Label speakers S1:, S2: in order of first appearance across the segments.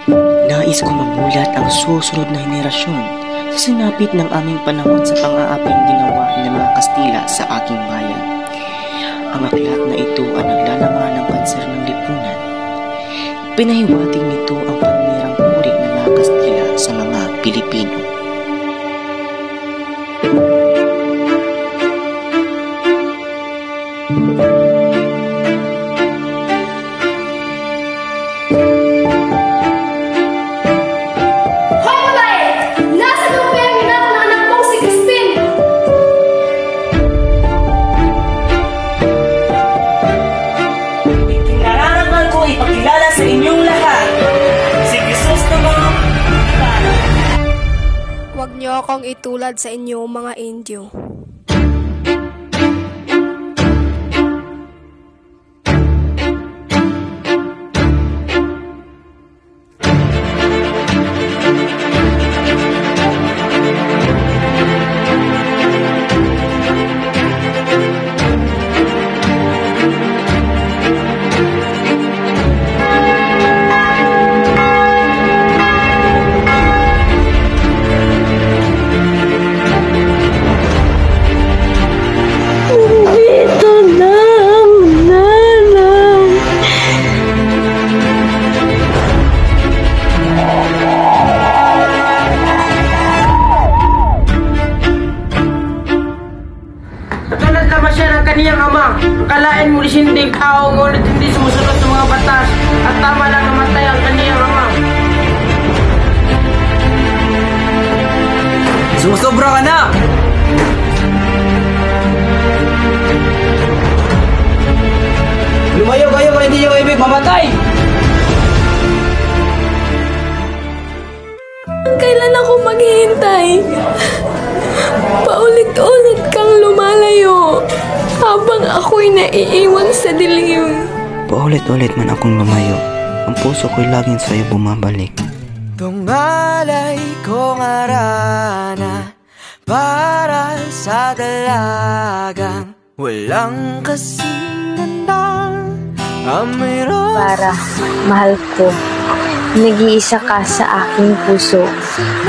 S1: Nais ko mamulat ang susunod na henerasyon sa sinapit ng aming panahon sa pang-aaping ginawa ng mga Kastila sa aking bayan. Ang aklat na ito ang naglalaman ng panser ng lipunan. Pinahiwatig nito ang panirang puri ng mga Kastila sa mga Pilipino.
S2: Ipakilala sa inyong lahat si Crisostomo.
S3: Huwag niyo akong itulad sa inyo mga Indio.
S2: Katulad naman siya ng kaniyang ama. Akalain mo isinding tao, ngunit hindi sumusunod sa mga batas at tama lang namatay ang kaniyang ama.
S4: Sumusobra ka na! Lumayo kayo kung hindi nyo ibig mamatay!
S3: Kailan ako maghihintay? Paulit-ulit kang lumalayo habang ako'y naiiwan sa dilim.
S1: Paulit-ulit man akong lumayo, ang puso ko'y laging sa'yo bumabalik.
S4: Tungalay kong arana para sa dalagang walang kasing ganda ang mayroon.
S5: Para, mahal ko, nag-iisa ka sa aking puso.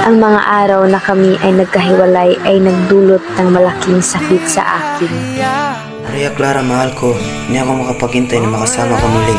S5: Ang mga araw na kami ay nagkahiwalay ay nagdulot ng malaking sakit sa akin.
S1: Maria Clara, mahal ko, hindi ako makapaghintay na makasama ka muli.